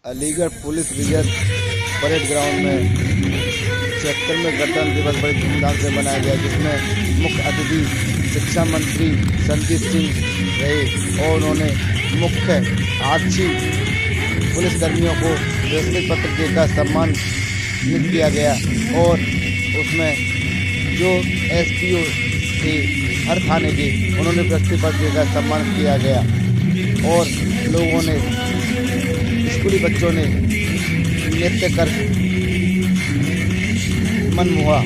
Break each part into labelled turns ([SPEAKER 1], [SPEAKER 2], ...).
[SPEAKER 1] Aligarh police reserve parade ground में 76वें गणतंत्र दिवस बड़े धूमधाम से मनाया गया, जिसमें मुख्य अतिथि शिक्षा मंत्री संदीप सिंह रहे और उन्होंने मुख्य आरक्षी पुलिसकर्मियों को व्यवस्थित पत्र देकर सम्मानित किया गया और उसमें जो एसपीओ थे हर थाने के उन्होंने व्यवस्थित पत्र देकर सम्मानित किया गया और लोगों ने स्कूली बच्चों ने नृत्य कर मन मोहा।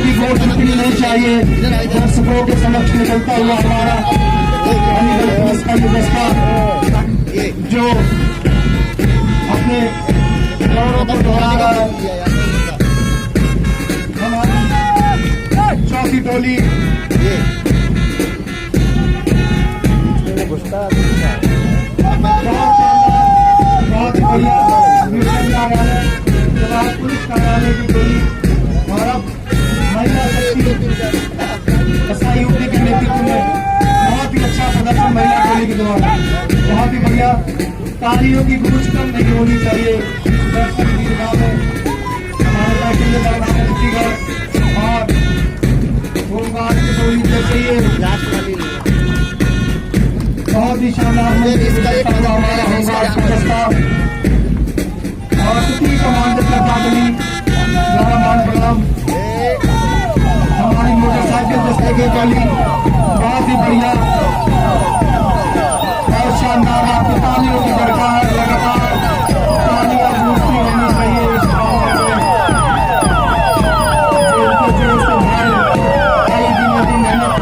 [SPEAKER 2] की वोट जितनी नहीं चाहिए, दर्शकों के समक्ष निकलता हुआ हमारा पुलिस का व्यवस्था जो अपने गौरव को दोहरा रहा है। हमारी चौथी टोली बहुत बढ़िया पुलिस कार्यालय की टोली और महिला शक्ति यूपी के नेतृत्व में बहुत ही अच्छा प्रदर्शन महिला टोली के द्वारा बहुत ही बढ़िया। तालियों की गूंज कम नहीं होनी चाहिए। दर्शक की जगह में हमारे और होमगार्ड की टोली जैसे ये बहुत ही शानदार हमारा होमगार्ड प्रस्ताव और कितनी कमांडर का बादली हमारी मोटरसाइकिल दस्ते की टोली बहुत ही बढ़िया और शानदार। आपकी तालियों की दरकार लगातार तालियां गूंजती रहनी चाहिए। इस कई दिनों की मेहनत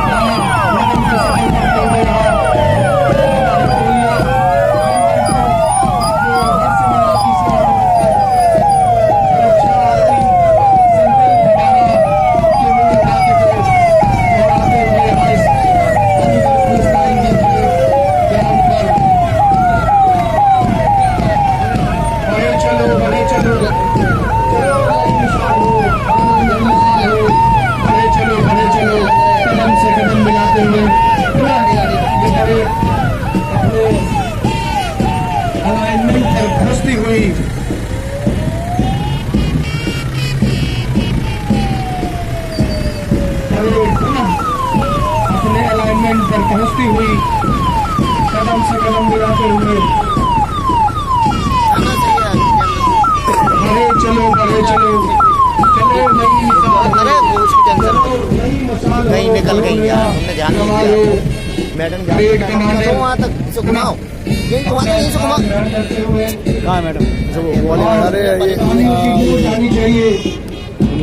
[SPEAKER 2] लगन की सफाई करते हुए अपने अलाइनमेंट पर पहुंचती हुई अपने अलाइनमेंट पर पहुंचती हुई कदम से कदम मिलाते हुए बढ़े चलो चलो नई मिसाल
[SPEAKER 1] कहीं निकल गई यार, हमने ध्यान नहीं दिया। मैडम तो वहाँ तक इसको घुमाओ, यही घुमाओ, यही से घुमाओ। कहाँ है मैडम?
[SPEAKER 2] जानी चाहिए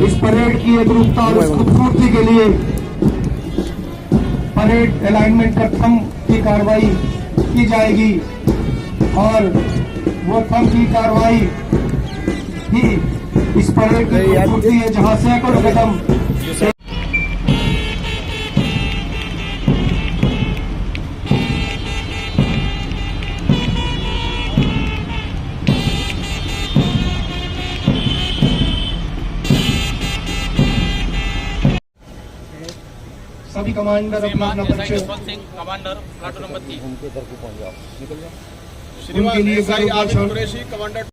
[SPEAKER 2] इस परेड की एकरूपता और इस खूबसूरती के लिए परेड अलाइनमेंट पर थंब की कार्रवाई की जाएगी और वो थंब की कार्रवाई ही इस परेड की खूबसूरती है, जहाँ सैकड़ों कदम सभी कमांडर अपना अपना परिचय
[SPEAKER 3] कमांडर प्लाटून नंबर 3
[SPEAKER 1] उनके इधर को पहुँच जाओ, निकल जाओ।
[SPEAKER 3] श्रीमान SI Abid Qureshi commander.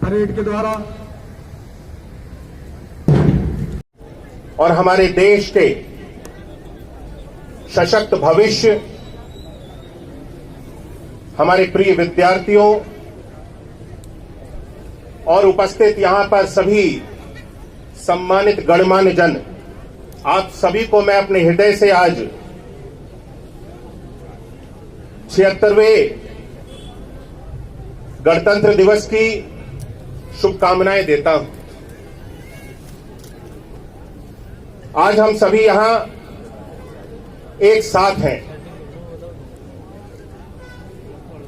[SPEAKER 2] Parade के द्वारा
[SPEAKER 4] और हमारे देश के सशक्त भविष्य, हमारे प्रिय विद्यार्थियों और उपस्थित यहां पर सभी सम्मानित गणमान्य जन, आप सभी को मैं अपने हृदय से आज 76वें गणतंत्र दिवस की शुभकामनाएं देता हूं। आज हम सभी यहां एक साथ हैं,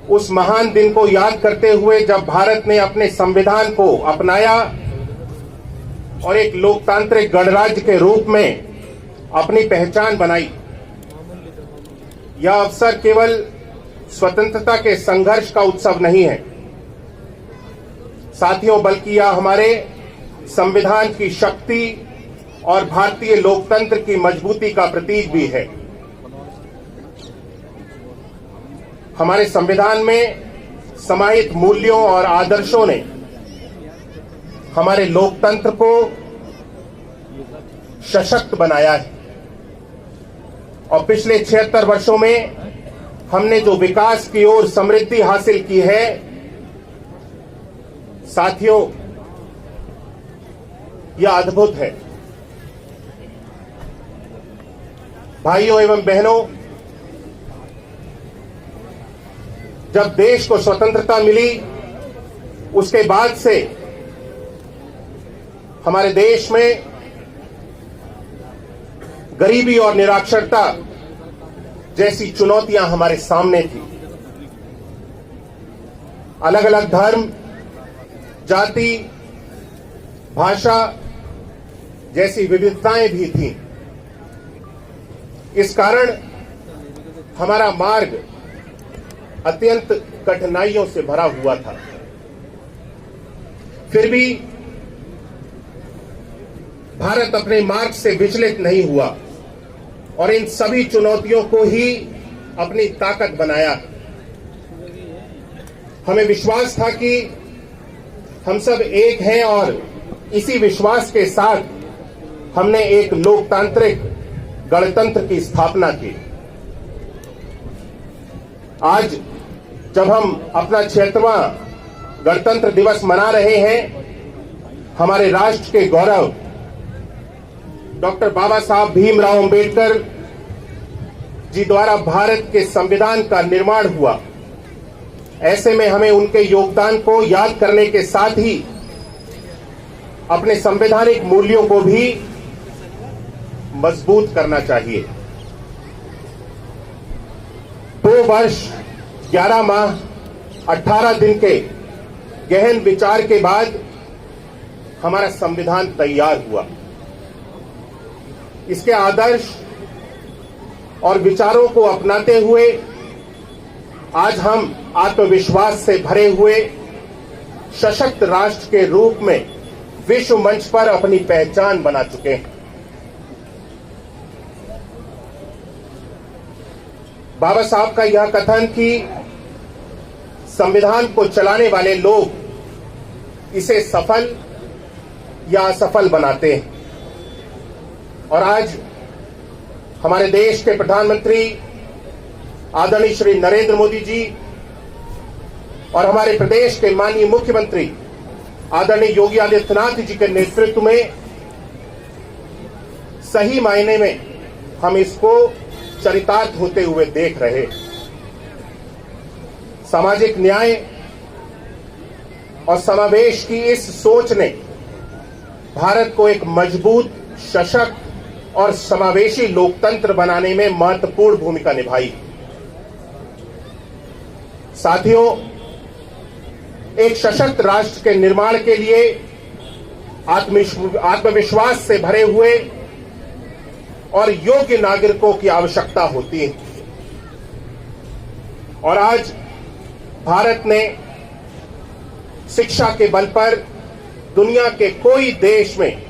[SPEAKER 4] उस महान दिन को याद करते हुए जब भारत ने अपने संविधान को अपनाया और एक लोकतांत्रिक गणराज्य के रूप में अपनी पहचान बनाई। यह अवसर केवल स्वतंत्रता के संघर्ष का उत्सव नहीं है साथियों, बल्कि यह हमारे संविधान की शक्ति और भारतीय लोकतंत्र की मजबूती का प्रतीक भी है। हमारे संविधान में समाहित मूल्यों और आदर्शों ने हमारे लोकतंत्र को सशक्त बनाया है और पिछले 76 वर्षों में हमने जो विकास की ओर समृद्धि हासिल की है, साथियों, यह अद्भुत है। भाइयों एवं बहनों, जब देश को स्वतंत्रता मिली उसके बाद से हमारे देश में गरीबी और निरक्षरता जैसी चुनौतियां हमारे सामने थी। अलग अलग धर्म, जाति, भाषा जैसी विविधताएं भी थीं। इस कारण हमारा मार्ग अत्यंत कठिनाइयों से भरा हुआ था। फिर भी भारत अपने मार्ग से विचलित नहीं हुआ और इन सभी चुनौतियों को ही अपनी ताकत बनाया। हमें विश्वास था कि हम सब एक हैं और इसी विश्वास के साथ हमने एक लोकतांत्रिक गणतंत्र की स्थापना की। आज जब हम अपना 76वां गणतंत्र दिवस मना रहे हैं, हमारे राष्ट्र के गौरव डॉक्टर बाबा साहब भीमराव अंबेडकर जी द्वारा भारत के संविधान का निर्माण हुआ। ऐसे में हमें उनके योगदान को याद करने के साथ ही अपने संवैधानिक मूल्यों को भी मजबूत करना चाहिए। 2 वर्ष 11 माह 18 दिन के गहन विचार के बाद हमारा संविधान तैयार हुआ। इसके आदर्श और विचारों को अपनाते हुए आज हम आत्मविश्वास से भरे हुए सशक्त राष्ट्र के रूप में विश्व मंच पर अपनी पहचान बना चुके हैं। बाबा साहब का यह कथन कि संविधान को चलाने वाले लोग इसे सफल या असफल बनाते हैं, और आज हमारे देश के प्रधानमंत्री आदरणीय श्री नरेंद्र मोदी जी और हमारे प्रदेश के माननीय मुख्यमंत्री आदरणीय योगी आदित्यनाथ जी के नेतृत्व में सही मायने में हम इसको चरितार्थ होते हुए देख रहे। सामाजिक न्याय और समावेश की इस सोच ने भारत को एक मजबूत, सशक्त और समावेशी लोकतंत्र बनाने में महत्वपूर्ण भूमिका निभाई। साथियों, एक सशक्त राष्ट्र के निर्माण के लिए आत्मविश्वास से भरे हुए और योग्य नागरिकों की आवश्यकता होती है, और आज भारत ने शिक्षा के बल पर दुनिया के कोई देश में,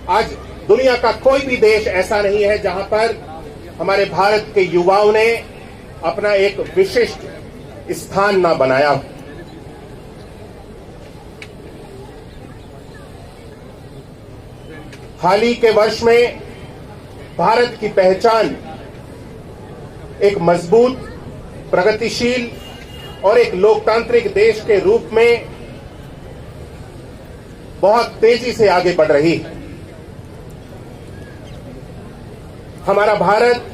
[SPEAKER 4] आज दुनिया का कोई भी देश ऐसा नहीं है जहां पर हमारे भारत के युवाओं ने अपना एक विशिष्ट स्थान ना बनाया हो। हाल ही के वर्ष में भारत की पहचान एक मजबूत, प्रगतिशील और एक लोकतांत्रिक देश के रूप में बहुत तेजी से आगे बढ़ रही है। हमारा भारत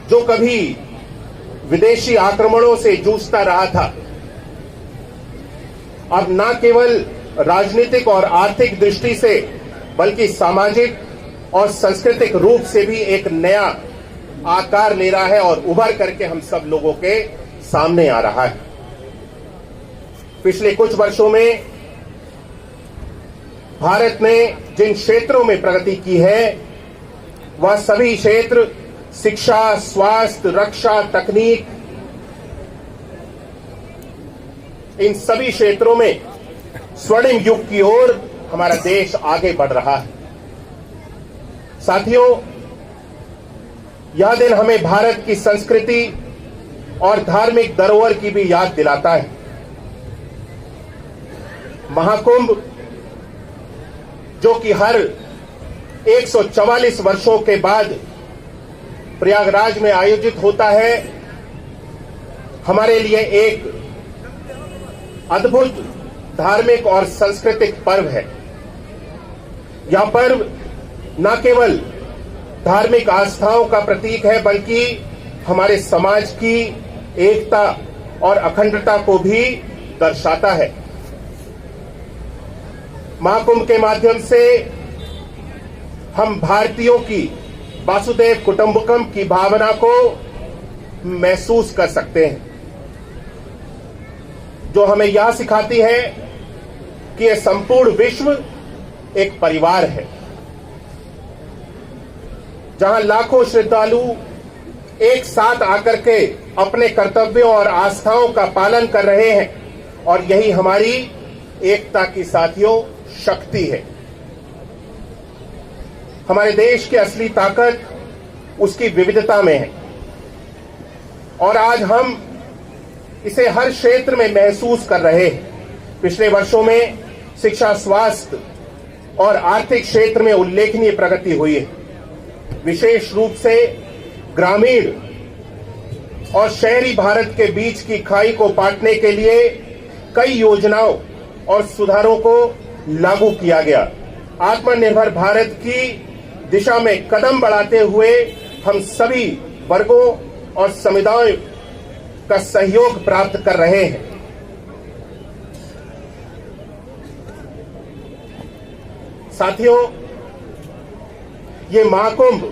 [SPEAKER 4] जो कभी विदेशी आक्रमणों से जूझता रहा था, अब न केवल राजनीतिक और आर्थिक दृष्टि से बल्कि सामाजिक और सांस्कृतिक रूप से भी एक नया आकार ले रहा है और उभर करके हम सब लोगों के सामने आ रहा है। पिछले कुछ वर्षों में भारत ने जिन क्षेत्रों में प्रगति की है वह सभी क्षेत्र शिक्षा, स्वास्थ्य, रक्षा, तकनीक, इन सभी क्षेत्रों में स्वर्णिम युग की ओर हमारा देश आगे बढ़ रहा है। साथियों, यह दिन हमें भारत की संस्कृति और धार्मिक धरोहर की भी याद दिलाता है। महाकुंभ, जो कि हर 144 वर्षों के बाद प्रयागराज में आयोजित होता है, हमारे लिए एक अद्भुत धार्मिक और सांस्कृतिक पर्व है। यह पर्व न केवल धार्मिक आस्थाओं का प्रतीक है बल्कि हमारे समाज की एकता और अखंडता को भी दर्शाता है। महाकुंभ के माध्यम से हम भारतीयों की वासुदेव कुटुंबकम की भावना को महसूस कर सकते हैं, जो हमें यह सिखाती है कि यह संपूर्ण विश्व एक परिवार है, जहां लाखों श्रद्धालु एक साथ आकर के अपने कर्तव्यों और आस्थाओं का पालन कर रहे हैं, और यही हमारी एकता की साथियों शक्ति है। हमारे देश की असली ताकत उसकी विविधता में है, और आज हम इसे हर क्षेत्र में महसूस कर रहे हैं। पिछले वर्षों में शिक्षा, स्वास्थ्य और आर्थिक क्षेत्र में उल्लेखनीय प्रगति हुई है। विशेष रूप से ग्रामीण और शहरी भारत के बीच की खाई को पाटने के लिए कई योजनाओं और सुधारों को लागू किया गया। आत्मनिर्भर भारत की दिशा में कदम बढ़ाते हुए हम सभी वर्गों और समुदायों का सहयोग प्राप्त कर रहे हैं। साथियों, ये महाकुंभ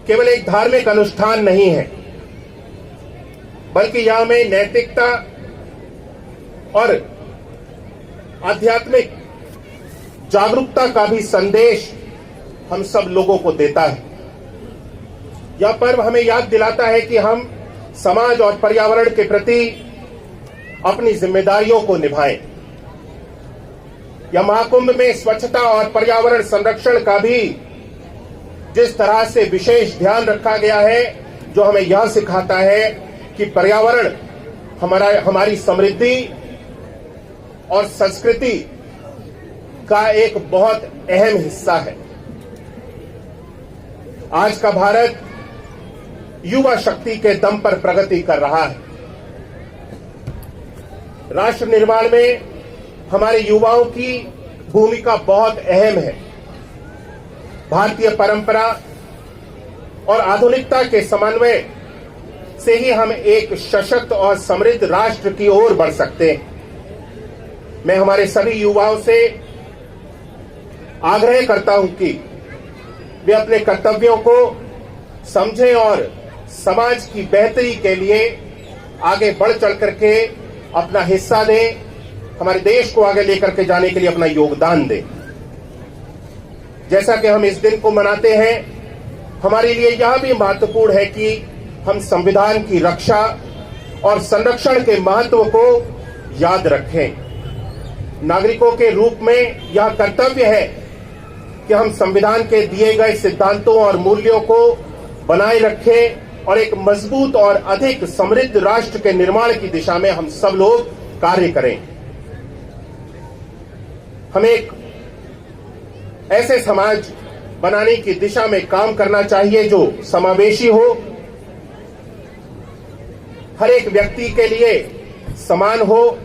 [SPEAKER 4] केवल एक धार्मिक अनुष्ठान नहीं है, बल्कि यह हमें नैतिकता और आध्यात्मिक जागरूकता का भी संदेश हम सब लोगों को देता है। यह पर्व हमें याद दिलाता है कि हम समाज और पर्यावरण के प्रति अपनी जिम्मेदारियों को निभाएं। यह महाकुंभ में स्वच्छता और पर्यावरण संरक्षण का भी जिस तरह से विशेष ध्यान रखा गया है, जो हमें यह सिखाता है कि पर्यावरण हमारी समृद्धि और संस्कृति का एक बहुत अहम हिस्सा है। आज का भारत युवा शक्ति के दम पर प्रगति कर रहा है। राष्ट्र निर्माण में हमारे युवाओं की भूमिका बहुत अहम है। भारतीय परंपरा और आधुनिकता के समन्वय से ही हम एक सशक्त और समृद्ध राष्ट्र की ओर बढ़ सकते हैं। मैं हमारे सभी युवाओं से आग्रह करता हूं कि वे अपने कर्तव्यों को समझें और समाज की बेहतरी के लिए आगे बढ़ चढ़ करके अपना हिस्सा दें, हमारे देश को आगे लेकर के जाने के लिए अपना योगदान दें। जैसा कि हम इस दिन को मनाते हैं, हमारे लिए यह भी महत्वपूर्ण है कि हम संविधान की रक्षा और संरक्षण के महत्व को याद रखें। नागरिकों के रूप में यह कर्तव्य है कि हम संविधान के दिए गए सिद्धांतों और मूल्यों को बनाए रखें और एक मजबूत और अधिक समृद्ध राष्ट्र के निर्माण की दिशा में हम सब लोग कार्य करें। हमें एक ऐसे समाज बनाने की दिशा में काम करना चाहिए जो समावेशी हो, हर एक व्यक्ति के लिए समान हो,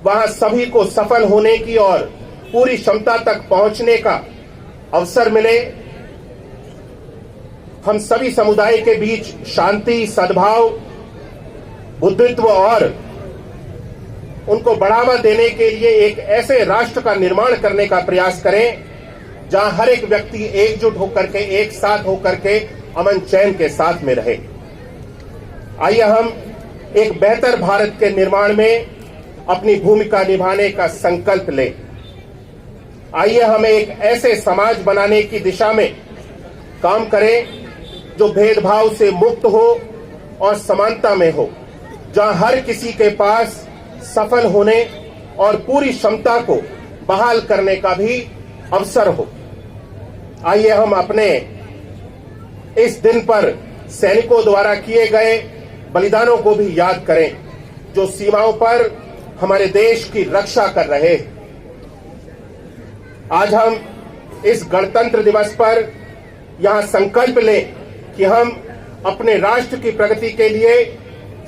[SPEAKER 4] वहां सभी को सफल होने की और पूरी क्षमता तक पहुंचने का अवसर मिले। हम सभी समुदाय के बीच शांति, सद्भाव, बुद्धित्व और उनको बढ़ावा देने के लिए एक ऐसे राष्ट्र का निर्माण करने का प्रयास करें जहां हर एक व्यक्ति एकजुट होकर के, एक साथ होकर के अमन चैन के साथ में रहे। आइए हम एक बेहतर भारत के निर्माण में अपनी भूमिका निभाने का संकल्प लें। आइए हम एक ऐसे समाज बनाने की दिशा में काम करें जो भेदभाव से मुक्त हो और समानता में हो, जहां हर किसी के पास सफल होने और पूरी क्षमता को बहाल करने का भी अवसर हो। आइए हम अपने इस दिन पर सैनिकों द्वारा किए गए बलिदानों को भी याद करें, जो सीमाओं पर हमारे देश की रक्षा कर रहे हैं। आज हम इस गणतंत्र दिवस पर यहां संकल्प लें कि हम अपने राष्ट्र की प्रगति के लिए,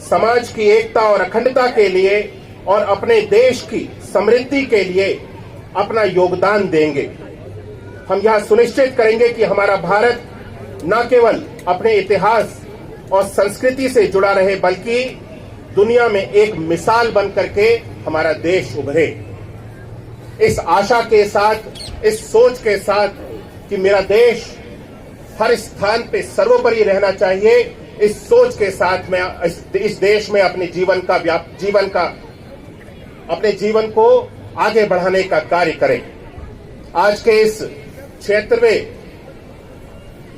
[SPEAKER 4] समाज की एकता और अखंडता के लिए और अपने देश की समृद्धि के लिए अपना योगदान देंगे। हम यह सुनिश्चित करेंगे कि हमारा भारत न केवल अपने इतिहास और संस्कृति से जुड़ा रहे, बल्कि दुनिया में एक मिसाल बन करके हमारा देश उभरे। इस आशा के साथ, इस सोच के साथ कि मेरा देश हर स्थान पे सर्वोपरि रहना चाहिए, इस सोच के साथ मैं इस देश में अपने अपने जीवन को आगे बढ़ाने का कार्य करें। आज के इस 76वें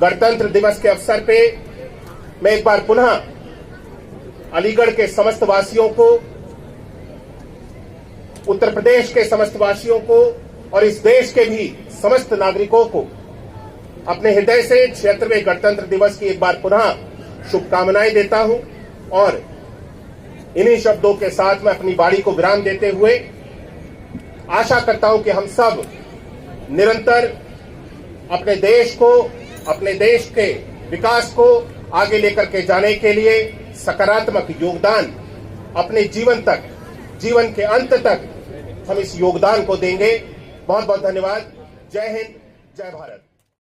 [SPEAKER 4] गणतंत्र दिवस के अवसर पे मैं एक बार पुनः अलीगढ़ के समस्त वासियों को, उत्तर प्रदेश के समस्त वासियों को और इस देश के भी समस्त नागरिकों को अपने हृदय से 76वें गणतंत्र दिवस की एक बार पुनः शुभकामनाएं देता हूं और इन्हीं शब्दों के साथ मैं अपनी वाणी को विराम देते हुए आशा करता हूं कि हम सब निरंतर अपने देश को, अपने देश के विकास को आगे लेकर के जाने के लिए सकारात्मक योगदान अपने जीवन के अंत तक हम इस योगदान को देंगे। बहुत बहुत धन्यवाद। जय हिंद, जय भारत।